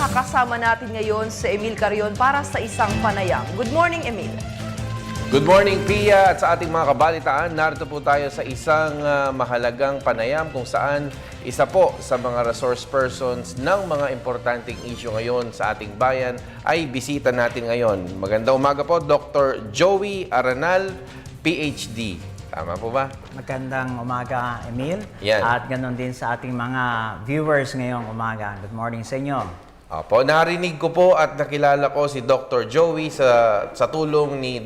makakasama natin ngayon si Emil Carrion para sa isang panayam. Good morning, Emil. Good morning, Pia. At sa ating mga kabalitaan, narito po tayo sa isang mahalagang panayam kung saan isa po sa mga resource persons ng mga importanteng issue ngayon sa ating bayan ay bisita natin ngayon. Magandang umaga po, Dr. Joey Aranal, PhD. Tama po ba? Magandang umaga, Emil. Yan. At ganoon din sa ating mga viewers ngayong umaga. Good morning sa inyo. Opo, narinig ko po at nakilala ko si Dr. Joey sa tulong ni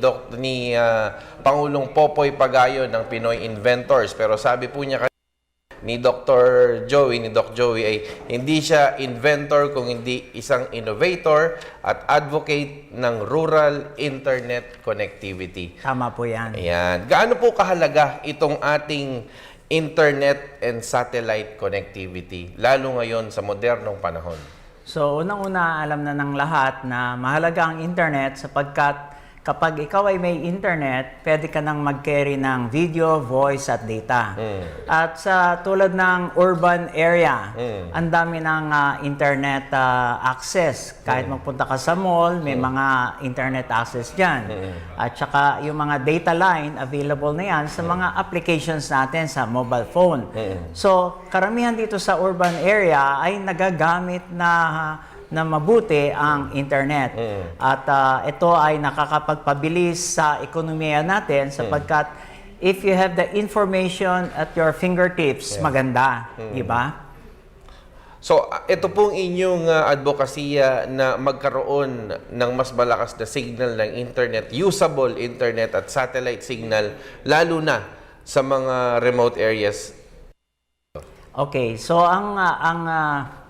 Pangulong Popoy Pagayon ng Pinoy Inventors. Pero sabi po niya ni Doc Joey ay hindi siya inventor kung hindi isang innovator at advocate ng rural internet connectivity. Tama po yan. Ayan. Gaano po kahalaga itong ating internet and satellite connectivity, lalo ngayon sa modernong panahon? So, unang-una, alam na ng lahat na mahalaga ang internet sapagkat kapag ikaw ay may internet, pwede ka nang mag-carry ng video, voice, at data. At sa tulad ng urban area, ang dami ng internet access. Kahit magpunta ka sa mall, may mga internet access dyan. At saka yung mga data line, available na yan sa mga applications natin sa mobile phone. So, karamihan dito sa urban area ay nagagamit na mabuti ang internet. At ito ay nakakapagpabilis sa ekonomiya natin sapagkat if you have the information at your fingertips, maganda, di ba? So, ito pong inyong advokasya na magkaroon ng mas malakas na signal ng internet, usable internet at satellite signal, lalo na sa mga remote areas. Okay, so ang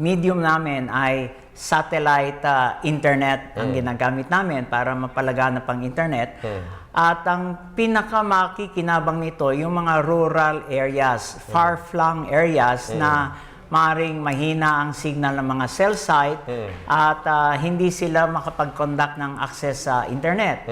medium namin ay satellite internet ang ginagamit namin para mapalaganap ang internet. At ang pinakamakikinabang nito, yung mga rural areas, far-flung areas na maring mahina ang signal ng mga cell site at hindi sila makapag-conduct ng access sa internet.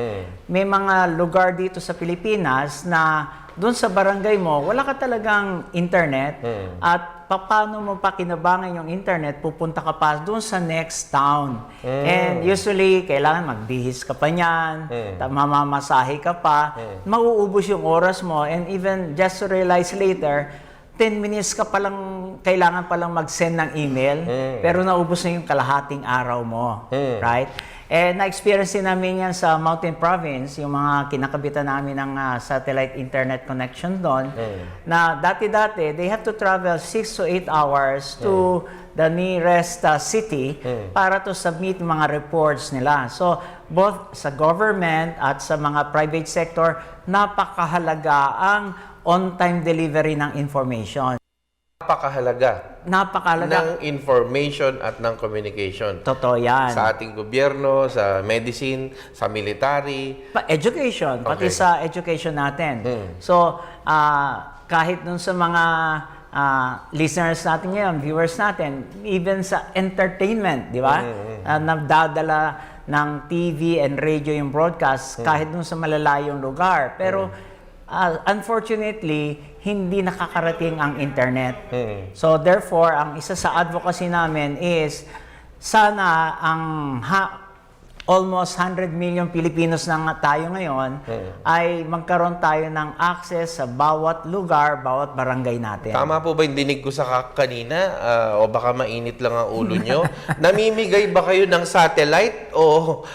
May mga lugar dito sa Pilipinas na doon sa barangay mo, wala ka talagang internet at paano mo pa kinabangan yung internet, pupunta ka pa doon sa next town. And usually, kailangan magbihis ka pa niyan, mamamasahe ka pa, mauubos yung oras mo, and even just to realize later, 10 minutes ka palang, kailangan palang mag-send ng email, pero naubos na yung kalahating araw mo. Right? And na-experience din namin yan sa Mountain Province, yung mga kinakabitan namin ng satellite internet connection doon, na dati-dati, they have to travel 6 to 8 hours to the nearest city para to submit mga reports nila. So, both sa government at sa mga private sector, napakahalaga ang on-time delivery ng information. Napakahalaga ng information at ng communication. Totoo yan. Sa ating gobyerno, sa medicine, sa military. Education, pati sa education natin. So, kahit dun sa mga listeners natin ngayon, viewers natin, even sa entertainment, di ba? Nagdadala ng TV and radio yung broadcast kahit dun sa malalayong lugar. Pero, unfortunately, hindi nakakarating ang internet. So therefore, ang isa sa advocacy namin is sana ang almost 100 million Filipinos na nga tayo ngayon ay magkaroon tayo ng access sa bawat lugar, bawat barangay natin. Tama po ba yung dinig ko sa kanina? O baka mainit lang ang ulo nyo? Namimigay ba kayo ng satellite? O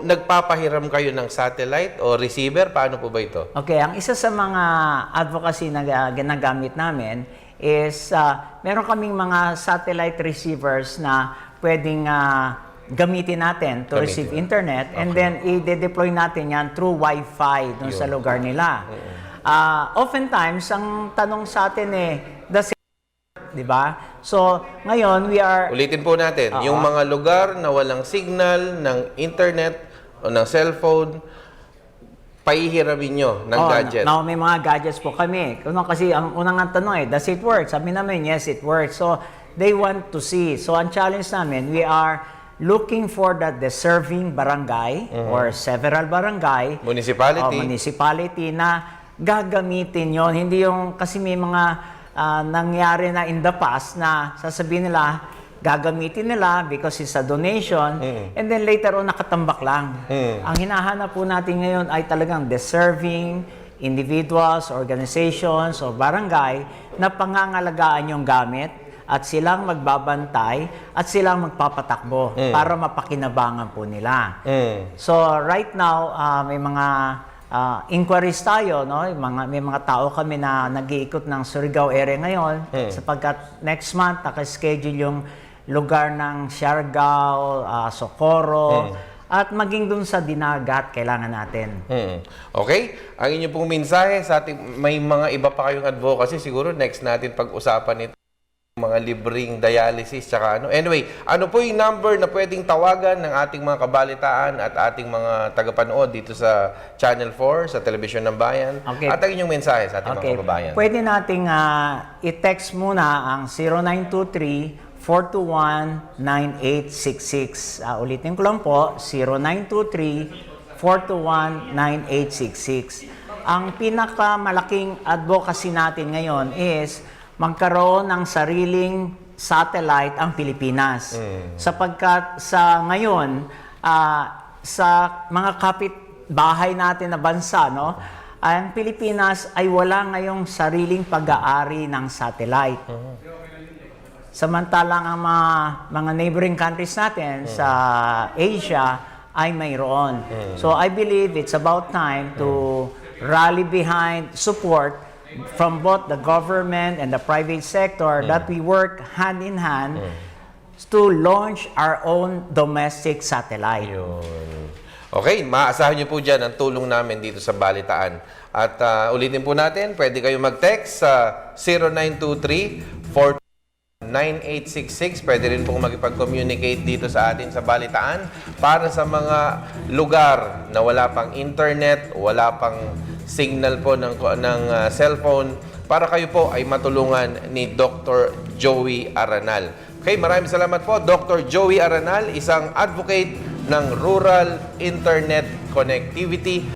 nagpapahiram kayo ng satellite o receiver? Paano po ba ito? Okay, ang isa sa mga advocacy na ginagamit namin is meron kaming mga satellite receivers na pwedeng gamitin natin to receive internet, and then i-deploy natin yan through Wi-Fi dun sa lugar nila. Oftentimes, ang tanong sa atin di ba? So, ngayon, we are... Ulitin po natin, yung mga lugar na walang signal ng internet o ng cellphone, paihiramin nyo ng gadget. Now, may mga gadgets po kami. Kasi ang unang tanong does it work? Sabi namin, yes, it works. So, they want to see. So, ang challenge namin, we are looking for the deserving barangay or several barangay, municipality na gagamitin yon. Hindi yung, kasi may mga nangyari na in the past na sasabihin nila, gagamitin nila because it's a donation, and then later on nakatambak lang. Ang hinahanap po natin ngayon ay talagang deserving individuals, organizations, o barangay na pangangalagaan yung gamit at silang magbabantay at silang magpapatakbo para mapakinabangan po nila. So right now, may mga inquiries tayo, no? May mga tao kami na nag-iikot ng Surigao area ngayon sapagkat next month naka-schedule yung lugar ng Siargao, Socorro, at maging dun sa Dinagat kailangan natin. Okay? Ang inyo pong mensahe sa ating, may mga iba pa kayong advocacy, siguro next natin pag-usapan ito. Mga libreng dialysis, tsaka ano. Anyway, ano po yung number na pwedeng tawagan ng ating mga kabalitaan at ating mga tagapanood dito sa Channel 4, sa Telebisyon ng Bayan? Okay. At ang inyong mensahe sa ating mga kababayan? Pwede nating i-text muna ang 0923-421-9866. Ulitin ko lang po, 0923-421-9866. Ang pinakamalaking advocacy natin ngayon is magkaroon ng sariling satellite ang Pilipinas. Sapagkat sa ngayon, sa mga kapitbahay natin na bansa, no, ang Pilipinas ay wala ngayong sariling pag-aari ng satellite. Samantalang ang mga neighboring countries natin sa Asia ay mayroon. So I believe it's about time to rally behind support from both the government and the private sector that we work hand in hand to launch our own domestic satellite. Yun. Okay, maaasahan niyo po dyan ang tulong namin dito sa Balitaan. At ulitin po natin, pwede kayo mag-text sa 0923-49866. Pwede rin pong makipag-communicate dito sa atin sa Balitaan para sa mga lugar na wala pang internet, wala pang signal po ng cellphone, para kayo po ay matulungan ni Dr. Joey Aranal. Okay, maraming salamat po, Dr. Joey Aranal, isang advocate ng Rural Internet Connectivity.